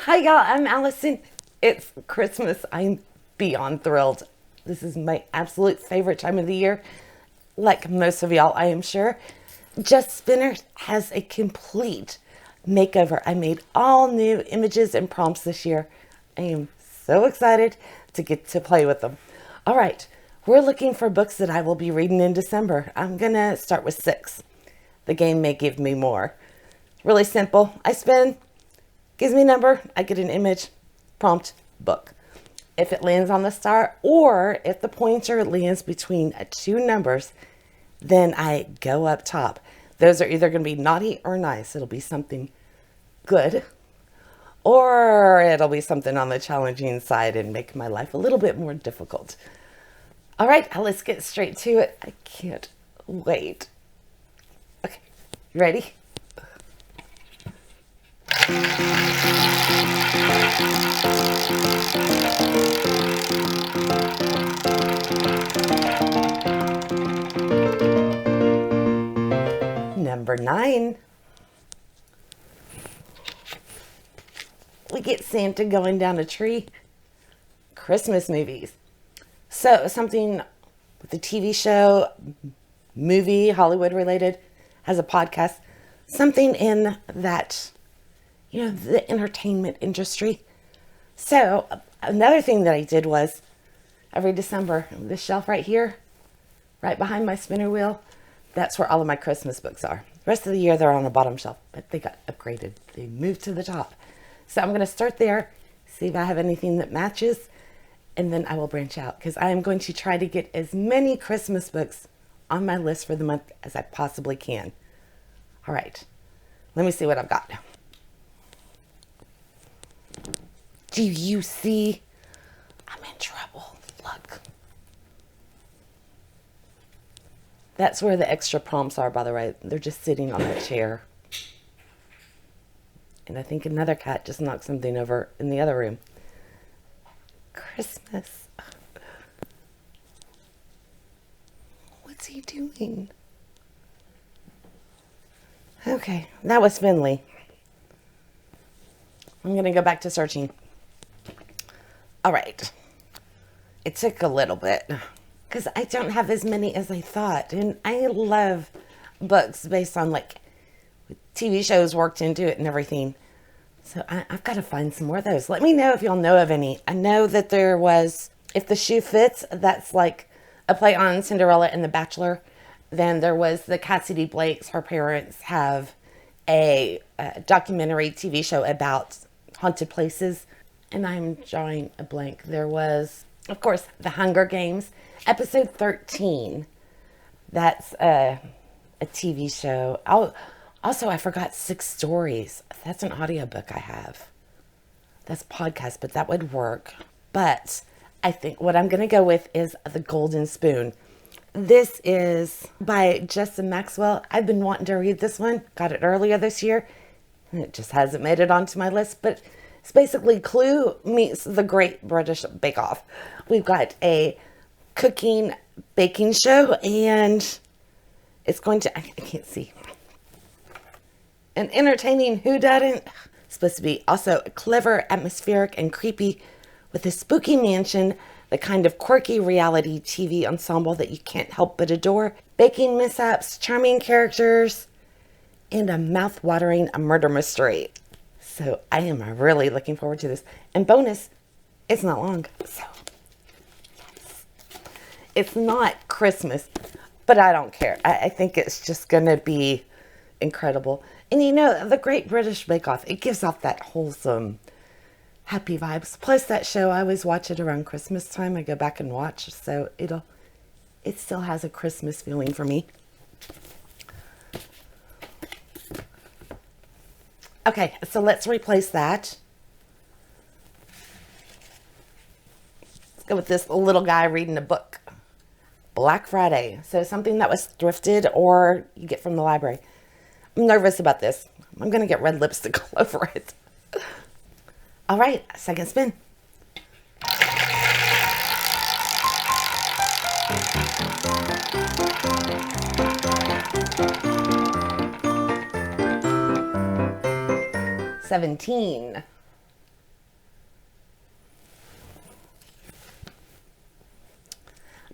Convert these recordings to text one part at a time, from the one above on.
Hi y'all, I'm Allison. It's Christmas. I'm beyond thrilled. This is my absolute favorite time of the year. Like most of y'all, I am sure. Just Spinner has a complete makeover. I made all new images and prompts this year. I am so excited to get to play with them. All right, we're looking for books that I will be reading in December. I'm gonna start with 6. The game may give me more. Really simple. I spin, gives me a number, I get an image, prompt, book. If it lands on the star, or if the pointer lands between 2 numbers, then I go up top. Those are either going to be naughty or nice. It'll be something good, or it'll be something on the challenging side and make my life a little bit more difficult. All right, let's get straight to it. I can't wait. Okay, you ready? Number 9. We get Santa going down a tree. Christmas movies. So something with a TV show, movie, Hollywood related, has a podcast, something in that, the entertainment industry. So another thing that I did was every December, this shelf right here, right behind my spinner wheel, that's where all of my Christmas books are. The rest of the year, they're on the bottom shelf, but they got upgraded. They moved to the top. So I'm going to start there, see if I have anything that matches, and then I will branch out because I am going to try to get as many Christmas books on my list for the month as I possibly can. All right, let me see what I've got. Do you see? I'm in trouble. Look. That's where the extra prompts are, by the way. They're just sitting on that chair. And I think another cat just knocked something over in the other room. Christmas. What's he doing? Okay, that was Finley. I'm going to go back to searching. All right. It took a little bit because I don't have as many as I thought. And I love books based on TV shows worked into it and everything. So I've got to find some more of those. Let me know if y'all know of any. I know that there was, If the Shoe Fits, that's like a play on Cinderella and The Bachelor. Then there was the Cassidy Blakes. Her parents have a documentary TV show about haunted places. And I'm drawing a blank. There was, of course, The Hunger Games, episode 13. That's a TV show. Also, I forgot 6 Stories. That's an audiobook I have. That's podcast, but that would work. But I think what I'm going to go with is The Golden Spoon. This is by Justin Maxwell. I've been wanting to read this one. Got it earlier this year. And it just hasn't made it onto my list. But it's basically Clue meets the Great British Bake Off. We've got a cooking, baking show. And it's going to, I can't see. An entertaining whodunit. Supposed to be also clever, atmospheric, and creepy with a spooky mansion, the kind of quirky reality TV ensemble that you can't help but adore, baking mishaps, charming characters, and a mouth-watering murder mystery. So I am really looking forward to this. And bonus, it's not long. So it's not Christmas, but I don't care. I think it's just going to be incredible. And the Great British Bake Off, it gives off that wholesome, happy vibes. Plus that show, I always watch it around Christmas time. I go back and watch, so it still has a Christmas feeling for me. Okay, so let's replace that. Let's go with this little guy reading a book. Black Friday. So something that was thrifted or you get from the library. I'm nervous about this. I'm going to get red lipstick all over it. All right, second spin. $17.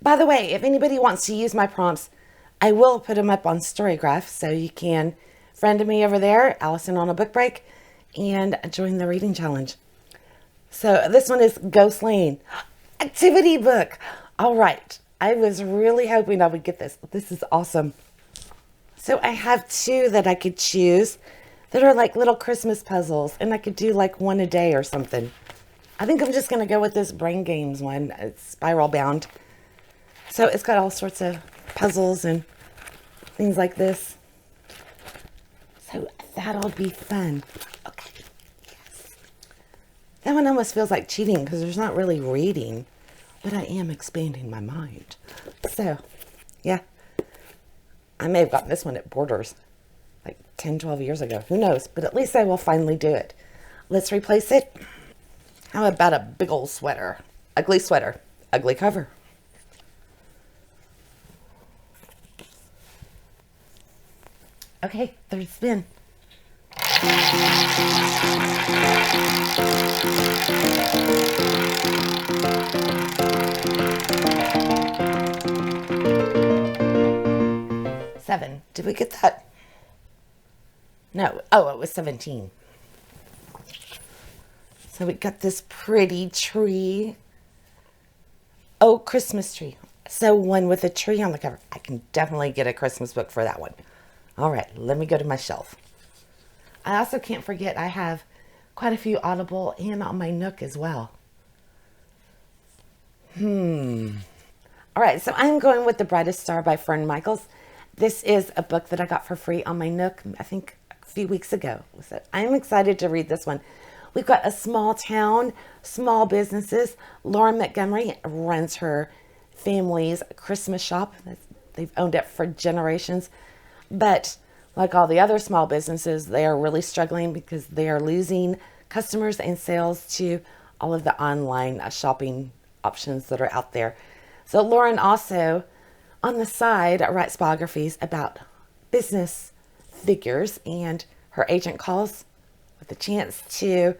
By the way, if anybody wants to use my prompts, I will put them up on Storygraph, so you can friend me over there, Allison on a Book Break, and join the reading challenge. So this one is Ghost Lane, activity book. All right, I was really hoping I would get this. This is awesome. So I have two that I could choose that are like little Christmas puzzles, and I could do like one a day or something. I think I'm just going to go with this Brain Games one. It's spiral bound. So it's got all sorts of puzzles and things like this. So that'll be fun. Okay. Yes. That one almost feels like cheating because there's not really reading, but I am expanding my mind. So, yeah. I may have gotten this one at Borders like 10, 12 years ago. Who knows? But at least I will finally do it. Let's replace it. How about a big old sweater? Ugly sweater. Ugly cover. Okay, third spin. Seven. Did we get that? No. Oh, it was 17. So we got this pretty tree. Oh, Christmas tree. So one with a tree on the cover. I can definitely get a Christmas book for that one. All right, let me go to my shelf. I also can't forget I have quite a few Audible and on my Nook as well. All right, so I'm going with The Brightest Star by Fern Michaels. This is a book that I got for free on my Nook, I think a few weeks ago. So I'm excited to read this one. We've got a small town, small businesses. Lauren Montgomery runs her family's Christmas shop. They've owned it for generations. But like all the other small businesses, they are really struggling because they are losing customers and sales to all of the online shopping options that are out there. So Lauren also, on the side, writes biographies about business figures, and her agent calls with a chance to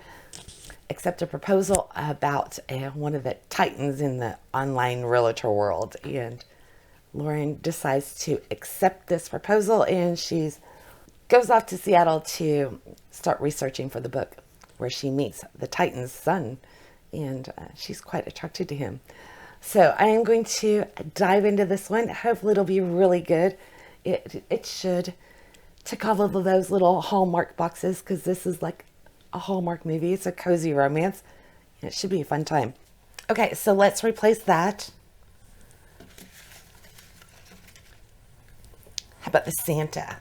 accept a proposal about one of the titans in the online realtor world. And Lauren decides to accept this proposal, and she goes off to Seattle to start researching for the book, where she meets the Titan's son, and she's quite attracted to him. So I am going to dive into this one. Hopefully it'll be really good. It should tick off all of those little Hallmark boxes, because this is like a Hallmark movie. It's a cozy romance. It should be a fun time. Okay, so let's replace that. How about the Santa?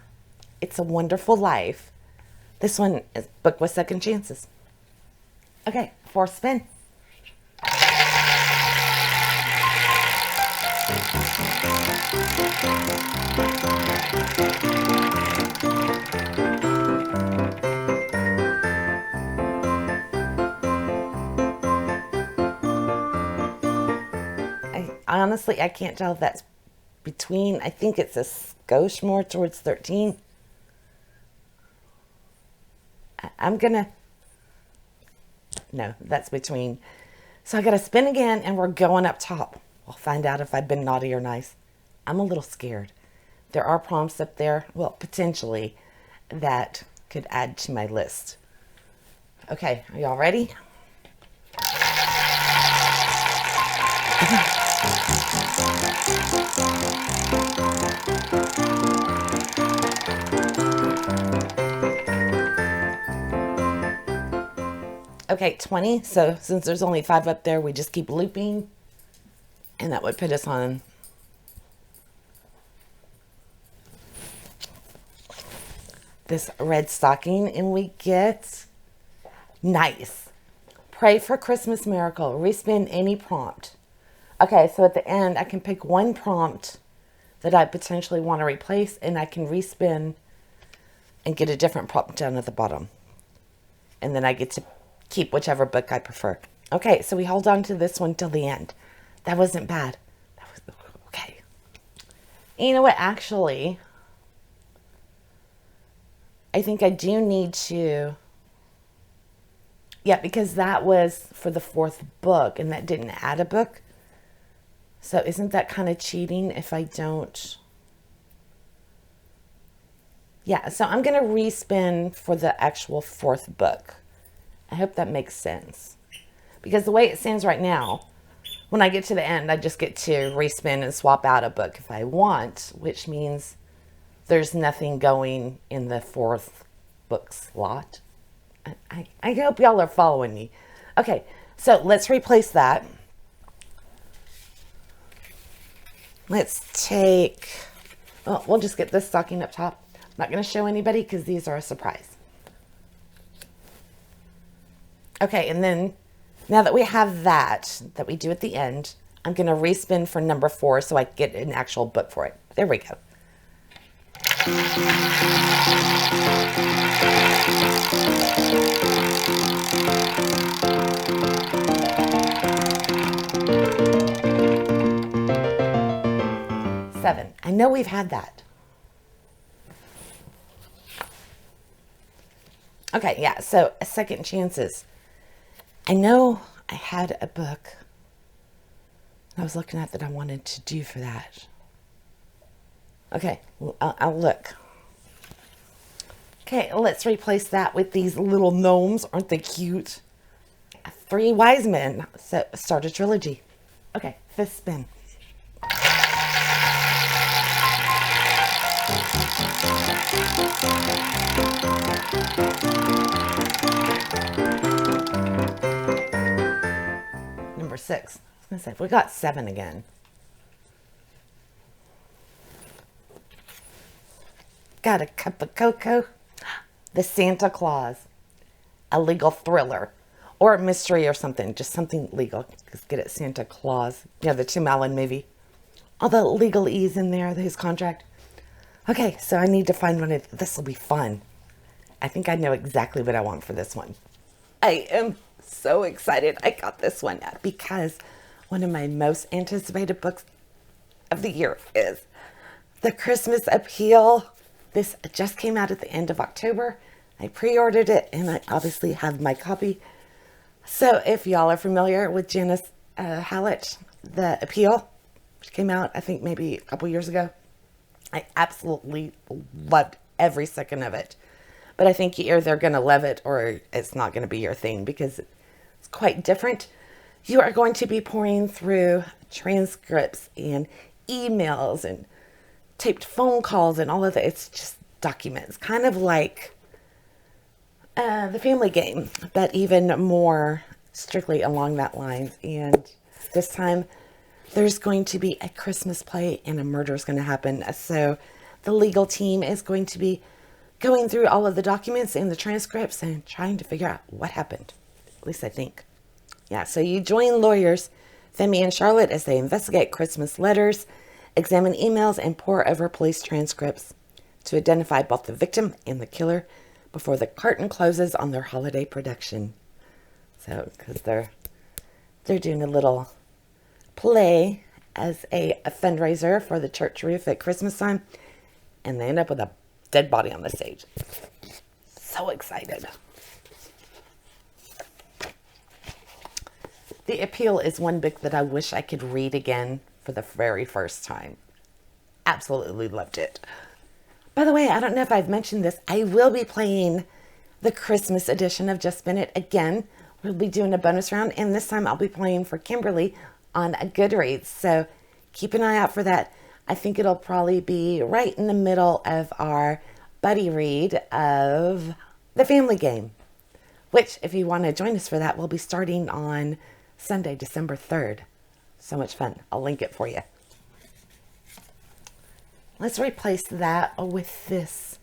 It's a Wonderful Life. This one is book with second chances. Okay, fourth spin. Honestly, I can't tell if that's between, I think it's a skosh more towards 13. I'm gonna, no, that's between. So I gotta spin again, and we're going up top. We'll find out if I've been naughty or nice. I'm a little scared. There are prompts up there, well, potentially, that could add to my list. Okay, are y'all ready? Okay, 20. So since there's only 5 up there, we just keep looping. And that would put us on this red stocking. And we get nice. Pray for Christmas miracle. Respin any prompt. Okay, so at the end, I can pick one prompt that I potentially want to replace, and I can respin and get a different prompt down at the bottom. And then I get to keep whichever book I prefer. Okay, so we hold on to this one till the end. That wasn't bad. That was okay. And you know what? Actually, I think I do need to. Yeah, because that was for the 4th book, and that didn't add a book. So isn't that kind of cheating if I don't? Yeah, so I'm going to respin for the actual fourth book. I hope that makes sense. Because the way it stands right now, when I get to the end, I just get to respin and swap out a book if I want, which means there's nothing going in the fourth book slot. I hope y'all are following me. Okay, so let's replace that. Let's take, oh, we'll just get this stocking up top. I'm not going to show anybody because these are a surprise. Okay, and then now that we have that we do at the end, I'm going to respin for number 4 so I get an actual book for it. There we go. Seven. I know we've had that. Okay, yeah, so second chances. I know I had a book I was looking at that I wanted to do for that. Okay, I'll look. Okay, let's replace that with these little gnomes. Aren't they cute? 3 wise men. So start a trilogy. Okay, 5th spin. Number 6. I was going to say, we got 7 again. Got a cup of cocoa. The Santa Claus. A legal thriller. Or a mystery or something. Just something legal. Just get it, Santa Claus. Yeah, the Tim Allen movie. All the legalese in there, his contract. Okay, so I need to find one. This will be fun. I think I know exactly what I want for this one. I am so excited I got this one because one of my most anticipated books of the year is The Christmas Appeal. This just came out at the end of October. I pre-ordered it and I obviously have my copy. So if y'all are familiar with Janice Hallett, The Appeal, which came out I think maybe a couple years ago, I absolutely loved every second of it. But I think you're either going to love it or it's not going to be your thing because it's quite different. You are going to be pouring through transcripts and emails and taped phone calls and all of that. It's just documents, kind of like the Family Game, but even more strictly along that lines. And this time there's going to be a Christmas play and a murder is going to happen. So the legal team is going to be going through all of the documents and the transcripts and trying to figure out what happened. At least I think. Yeah, so you join lawyers, Femi and Charlotte, as they investigate Christmas letters, examine emails, and pore over police transcripts to identify both the victim and the killer before the curtain closes on their holiday production. So, because they're doing a little play as a fundraiser for the church roof at Christmas time, and they end up with a dead body on the stage. So excited. The Appeal is one book that I wish I could read again for the very first time. Absolutely loved it. By the way, I don't know if I've mentioned this. I will be playing the Christmas edition of Just Spin It again. We'll be doing a bonus round, and this time I'll be playing for Kimberly on Goodreads. So keep an eye out for that. I think it'll probably be right in the middle of our buddy read of The Family Game, which, if you want to join us for that, we'll be starting on Sunday, December 3rd. So much fun. I'll link it for you. Let's replace that with this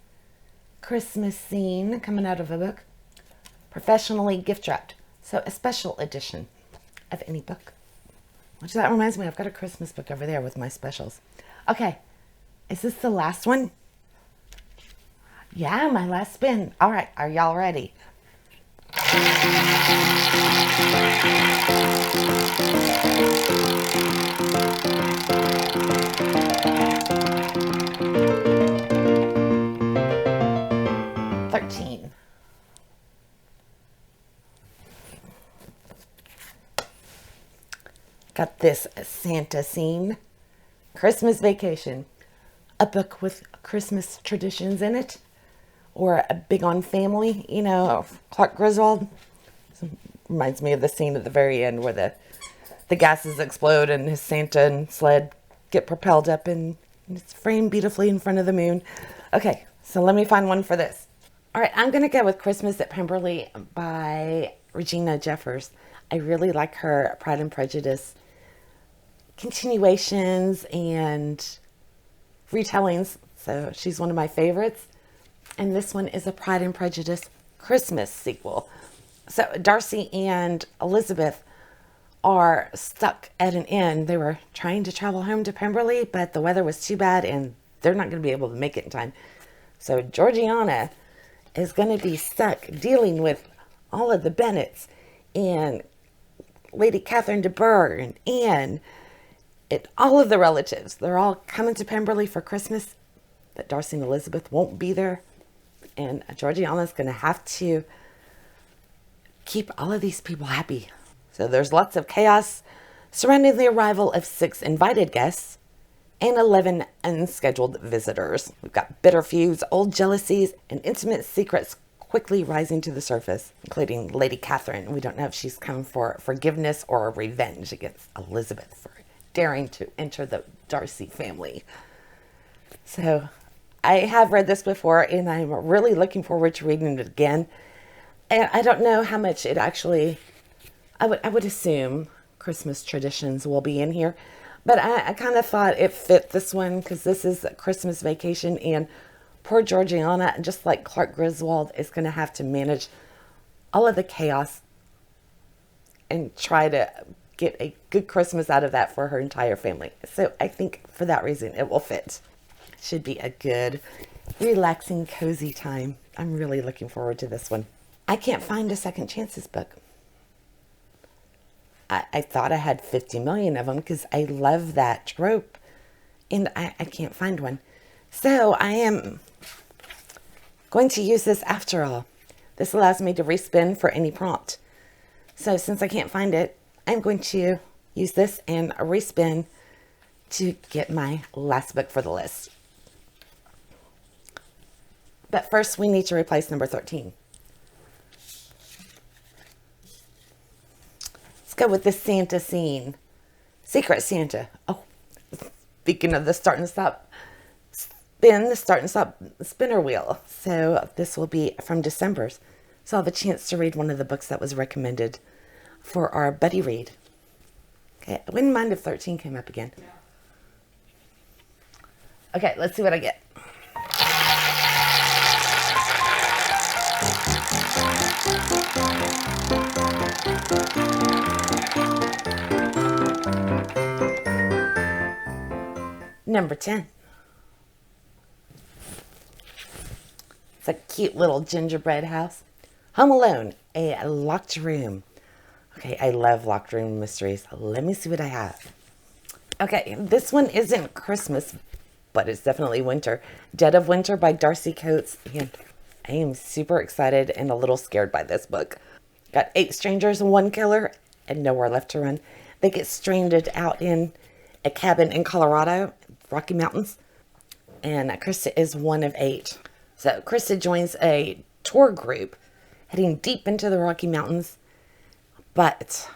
Christmas scene coming out of a book. Professionally gift wrapped. So a special edition of any book. Which that reminds me, I've got a Christmas book over there with my specials. Okay, is this the last one? Yeah, my last spin. All right, are y'all ready? $13. Got this Santa Scene, Christmas Vacation, a book with Christmas traditions in it, or a big on family, you know, Clark Griswold. Reminds me of the scene at the very end where the gases explode and his Santa and sled get propelled up and it's framed beautifully in front of the moon. Okay, so let me find one for this. All right, I'm going to go with Christmas at Pemberley by Regina Jeffers. I really like her Pride and Prejudice continuations and retellings, so she's one of my favorites. And this one is a Pride and Prejudice Christmas sequel. So Darcy and Elizabeth are stuck at an inn. They were trying to travel home to Pemberley, but the weather was too bad and they're not going to be able to make it in time. So Georgiana is going to be stuck dealing with all of the Bennets and Lady Catherine de Bourgh and Anne and all of the relatives. They're all coming to Pemberley for Christmas, but Darcy and Elizabeth won't be there. And Georgiana's going to have to keep all of these people happy. So there's lots of chaos surrounding the arrival of 6 invited guests and 11 unscheduled visitors. We've got bitter feuds, old jealousies, and intimate secrets quickly rising to the surface, including Lady Catherine. We don't know if she's come for forgiveness or revenge against Elizabeth for daring to enter the Darcy family. So I have read this before and I'm really looking forward to reading it again. And I don't know how much it actually, I would assume Christmas traditions will be in here. But I kind of thought it fit this one because this is a Christmas Vacation and poor Georgiana, just like Clark Griswold, is going to have to manage all of the chaos and try to get a good Christmas out of that for her entire family. So I think for that reason it will fit. Should be a good, relaxing, cozy time. I'm really looking forward to this one. I can't find a Second Chances book. I thought I had 50 million of them because I love that trope. And I can't find one. So I am going to use this after all. This allows me to respin for any prompt. So since I can't find it, I'm going to use this and respin to get my last book for the list. But first we need to replace number 13. Go with the Santa Scene. Secret Santa. Oh, speaking of the start and stop spin, the start and stop spinner wheel. So this will be from December's. So I'll have a chance to read one of the books that was recommended for our buddy read. Okay, I wouldn't mind if 13 came up again. Okay, let's see what I get. Number 10. It's a cute little gingerbread house. Home Alone, a locked room. Okay, I love locked room mysteries. Let me see what I have. Okay, this one isn't Christmas, but it's definitely winter. Dead of Winter by Darcy Coates. And I am super excited and a little scared by this book. Got 8 strangers, 1 killer, and nowhere left to run. They get stranded out in a cabin in Colorado, Rocky Mountains, and Krista is one of 8. So Krista joins a tour group heading deep into the Rocky Mountains, but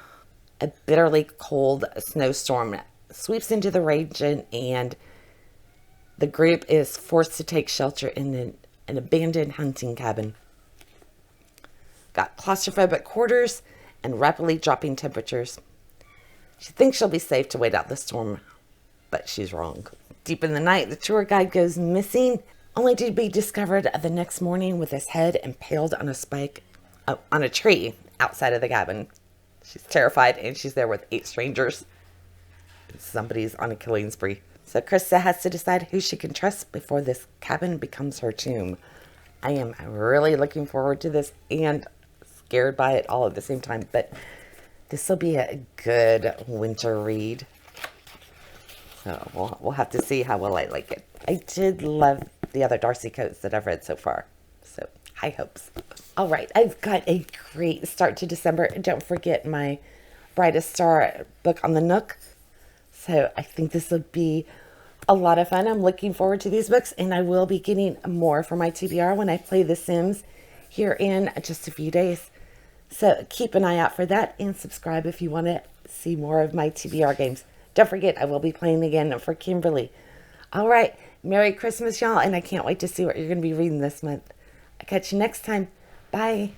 a bitterly cold snowstorm sweeps into the region and the group is forced to take shelter in an abandoned hunting cabin. Got claustrophobic quarters and rapidly dropping temperatures. She thinks she'll be safe to wait out the storm, but she's wrong. Deep in the night, the tour guide goes missing, only to be discovered the next morning with his head impaled on a spike on a tree outside of the cabin. She's terrified and she's there with 8 strangers. Somebody's on a killing spree. So Krista has to decide who she can trust before this cabin becomes her tomb. I am really looking forward to this and scared by it all at the same time, but this will be a good winter read. So we'll have to see how well I like it. I did love the other Darcy Coates that I've read so far. So high hopes. All right, I've got a great start to December. Don't forget my Brightest Star book on the Nook. So I think this will be a lot of fun. I'm looking forward to these books, and I will be getting more for my TBR when I play The Sims here in just a few days. So keep an eye out for that, and subscribe if you want to see more of my TBR games. Don't forget, I will be playing again for Kimberly. All right, Merry Christmas, y'all, and I can't wait to see what you're going to be reading this month. I'll catch you next time. Bye.